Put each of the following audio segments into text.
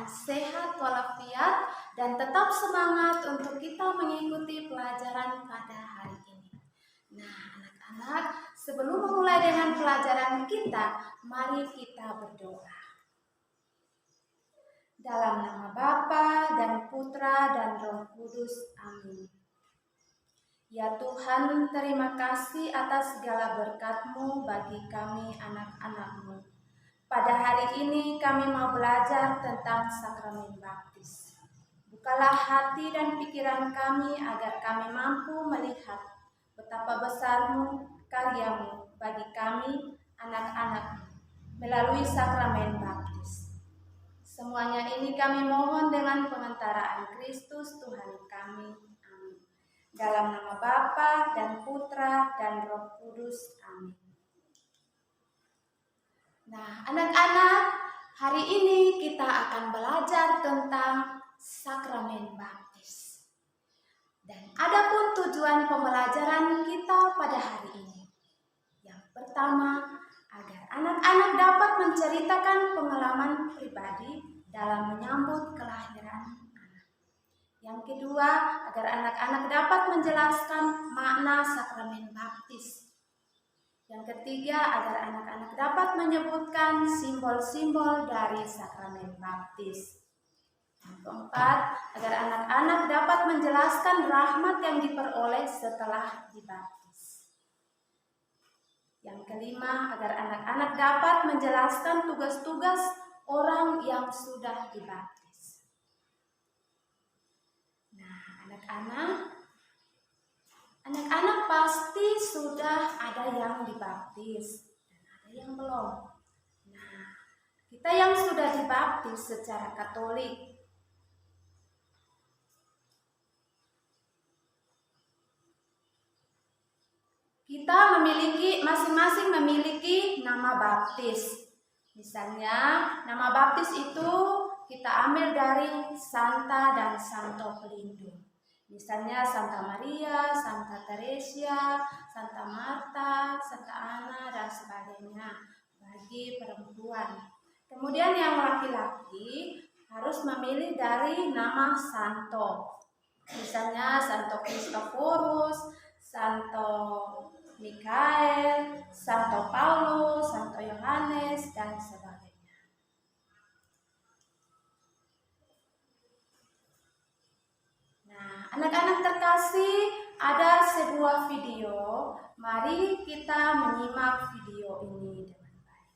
keadaan sehat walafiat dan tetap semangat untuk kita mengikuti pelajaran pada hari ini. Nah, anak-anak, sebelum memulai dengan pelajaran kita, mari kita berdoa. Dalam nama Bapa dan Putra dan Roh Kudus. Amin. Ya Tuhan, terima kasih atas segala berkat-Mu bagi kami anak-anak-Mu. Pada hari ini kami mau belajar tentang sakramen baptis. Bukalah hati dan pikiran kami agar kami mampu melihat betapa besar-Mu, karya-Mu bagi kami anak-anak melalui sakramen baptis. Semuanya ini kami mohon dengan pengantaraan Kristus Tuhan kami. Amin. Dalam nama Bapa dan Putra dan Roh Kudus. Amin. Nah, anak-anak, hari ini kita akan belajar tentang sakramen baptis. Dan adapun tujuan pembelajaran kita pada hari ini. Yang pertama, agar anak-anak dapat menceritakan pengalaman pribadi dalam menyambut kelahiran anak. Yang kedua, agar anak-anak dapat menjelaskan makna sakramen baptis. Yang ketiga, agar anak-anak dapat menyebutkan simbol-simbol dari sakramen baptis. Yang keempat, agar anak-anak dapat menjelaskan rahmat yang diperoleh setelah dibaptis. Yang kelima, agar anak-anak dapat menjelaskan tugas-tugas orang yang sudah dibaptis. Nah, anak-anak pasti sudah ada yang dibaptis dan ada yang belum. Nah, kita yang sudah dibaptis secara Katolik, kita masing-masing memiliki nama baptis. Misalnya, nama baptis itu kita ambil dari Santa dan Santo pelindung. Misalnya Santa Maria, Santa Teresia, Santa Marta, Santa Ana, dan sebagainya bagi perempuan. Kemudian yang laki-laki harus memilih dari nama Santo. Misalnya Santo Kristoforus, Santo Mikael, Santo Paulus, Santo Yohanes, dan sebagainya. Nah, anak-anak terkasih, ada sebuah video. Mari kita menyimak video ini dengan baik.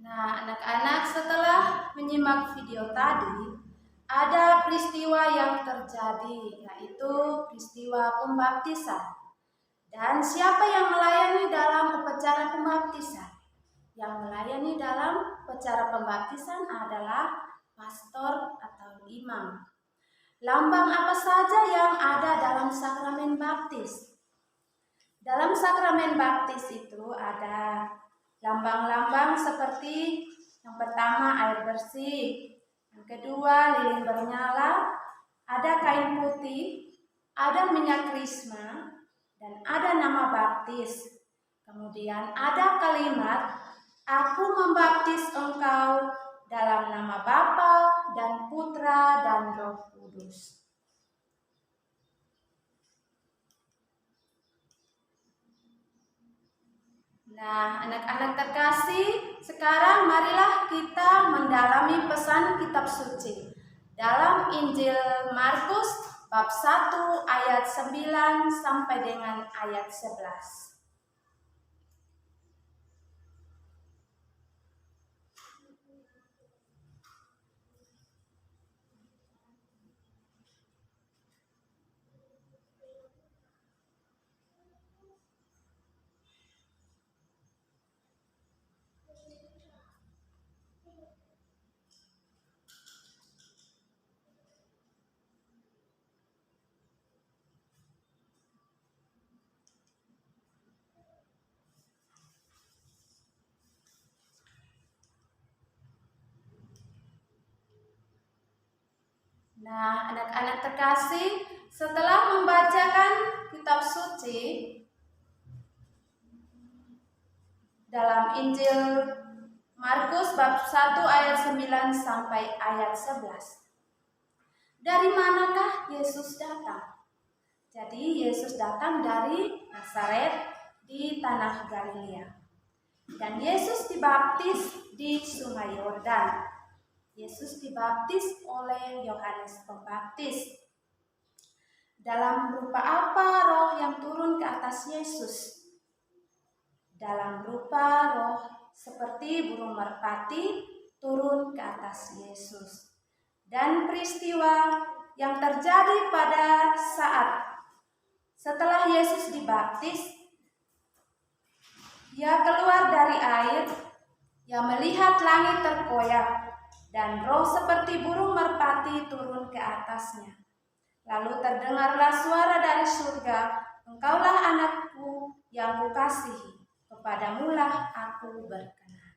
Nah, anak-anak, setelah menyimak video tadi, ada peristiwa yang terjadi, yaitu peristiwa pembaptisan. Dan siapa yang melayani dalam upacara pembaptisan? Yang melayani dalam upacara pembaptisan adalah pastor atau imam. Lambang apa saja yang ada dalam sakramen baptis? Dalam sakramen baptis itu ada lambang-lambang seperti yang pertama air bersih, yang kedua lilin bernyala, ada kain putih, ada minyak krisma, dan ada nama baptis. Kemudian ada kalimat, aku membaptis engkau dalam nama Bapa dan Putra dan Roh Kudus. Nah, anak-anak terkasih, sekarang marilah kita mendalami pesan kitab suci. Dalam Injil Markus bab 1 ayat 9 sampai dengan ayat 11. Nah, anak-anak terkasih, setelah membacakan kitab suci dalam Injil Markus bab 1 ayat 9 sampai ayat 11. Dari manakah Yesus datang? Jadi Yesus datang dari Nazaret di tanah Galilea. Dan Yesus dibaptis di Sungai Yordan. Yesus dibaptis oleh Yohanes Pembaptis. Dalam rupa apa roh yang turun ke atas Yesus? Dalam rupa roh seperti burung merpati turun ke atas Yesus. Dan peristiwa yang terjadi pada saat setelah Yesus dibaptis, ia keluar dari air, ia melihat langit terkoyak, dan roh seperti burung merpati turun ke atasnya. Lalu terdengarlah suara dari surga, "Engkaulah anakku yang kukasihi, kepadamulah aku berkenan."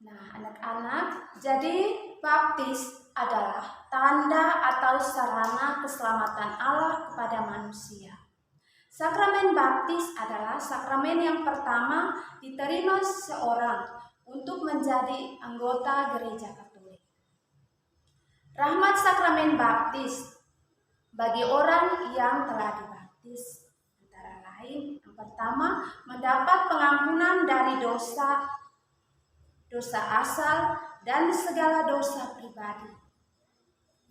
Nah, anak-anak, jadi baptis adalah tanda atau sarana keselamatan Allah kepada manusia. Sakramen baptis adalah sakramen yang pertama diterima seseorang untuk menjadi anggota gereja Katolik. Rahmat sakramen baptis bagi orang yang telah dibaptis antara lain, yang pertama, mendapat pengampunan dari dosa asal dan segala dosa pribadi.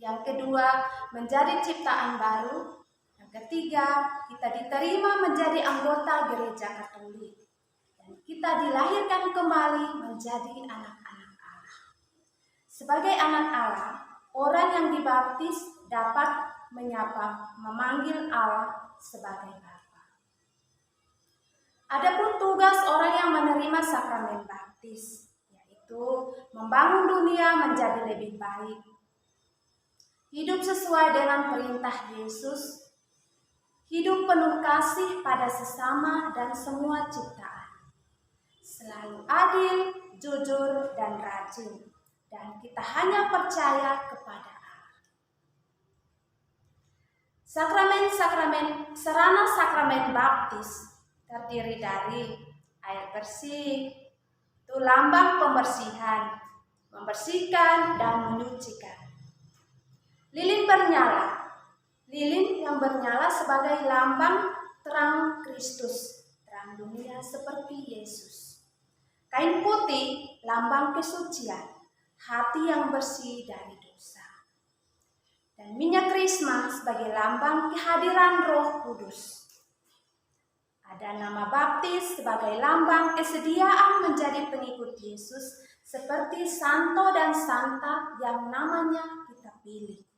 Yang kedua, menjadi ciptaan baru. Yang ketiga, kita diterima menjadi anggota gereja Katolik. Dan kita dilahirkan kembali menjadi anak-anak Allah. Sebagai anak Allah, orang yang dibaptis dapat memanggil Allah sebagai Bapa. Adapun tugas orang yang menerima sakramen baptis, yaitu membangun dunia menjadi lebih baik, hidup sesuai dengan perintah Yesus, hidup penuh kasih pada sesama dan semua ciptaan, selalu adil, jujur, dan rajin, dan kita hanya percaya kepada Allah. Sarana sakramen baptis terdiri dari air bersih, itu lambang pembersihan, membersihkan dan menyucikan. Lilin bernyala. Lilin yang bernyala sebagai lambang terang Kristus, terang dunia seperti Yesus. Kain putih, lambang kesucian, hati yang bersih dari dosa. Dan minyak krisma sebagai lambang kehadiran Roh Kudus. Ada nama baptis sebagai lambang kesediaan menjadi pengikut Yesus, seperti santo dan santa yang namanya kita pilih.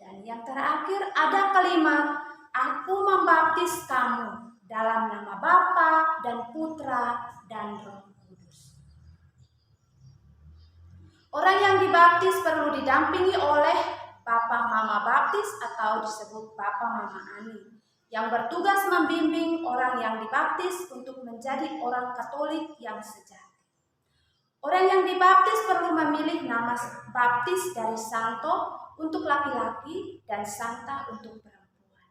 Dan yang terakhir ada kalimat, "Aku membaptis kamu dalam nama Bapa dan Putra dan Roh Kudus." Orang yang dibaptis perlu didampingi oleh Papa Mama Baptis atau disebut Papa Mama Ani, yang bertugas membimbing orang yang dibaptis untuk menjadi orang Katolik yang sejati. Orang yang dibaptis perlu memilih nama baptis dari santo untuk laki-laki dan santa untuk perempuan.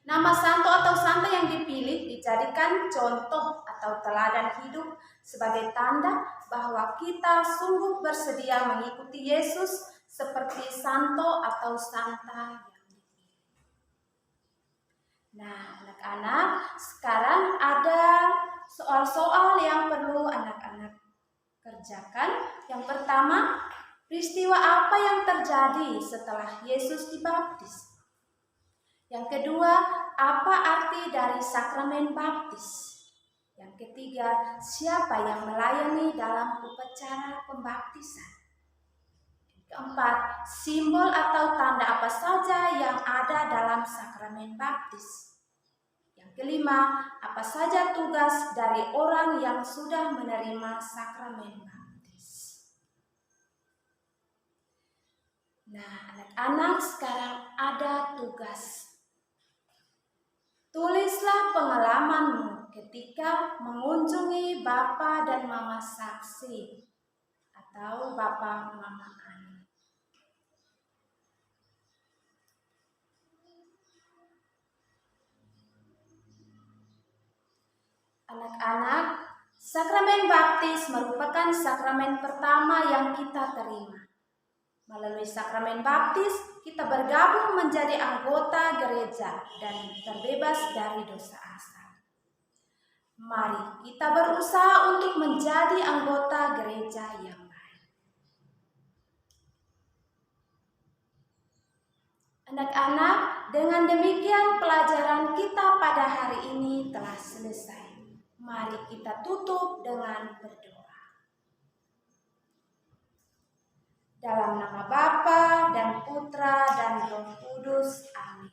Nama santo atau santa yang dipilih dijadikan contoh atau teladan hidup sebagai tanda bahwa kita sungguh bersedia mengikuti Yesus seperti santo atau santa yang dipilih. Nah, anak-anak, sekarang ada soal-soal yang perlu anak-anak kerjakan. Yang pertama, peristiwa apa yang terjadi setelah Yesus dibaptis? Yang kedua, apa arti dari sakramen baptis? Yang ketiga, siapa yang melayani dalam upacara pembaptisan? Keempat, simbol atau tanda apa saja yang ada dalam sakramen baptis? Yang kelima, apa saja tugas dari orang yang sudah menerima sakramen baptis? Nah, anak-anak, sekarang ada tugas. Tulislah pengalamanmu ketika mengunjungi Bapa dan Mama Saksi atau Bapa Mama Ani. Anak-anak, sakramen baptis merupakan sakramen pertama yang kita terima. Melalui sakramen baptis, kita bergabung menjadi anggota gereja dan terbebas dari dosa asal. Mari kita berusaha untuk menjadi anggota gereja yang baik. Anak-anak, dengan demikian pelajaran kita pada hari ini telah selesai. Mari kita tutup dengan berdoa. Dalam nama Bapa dan Putra dan Roh Kudus. Amin.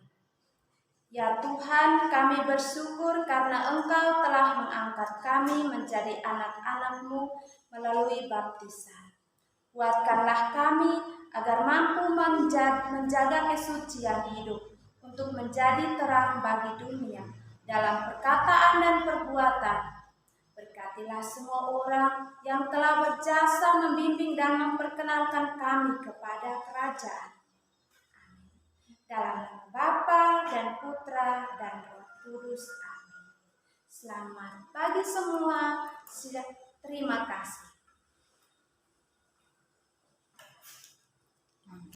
Ya Tuhan, kami bersyukur karena Engkau telah mengangkat kami menjadi anak-anak-Mu melalui baptisan. Kuatkanlah kami agar mampu menjaga kesucian hidup untuk menjadi terang bagi dunia dalam perkataan dan perbuatan. Berkatilah semua orang yang telah berjasa membimbing dan memperkenalkan kami kepada kerajaan. Amin. Dalam nama Bapa dan Putra dan Roh Kudus. Amin. Selamat pagi semua. Terima kasih.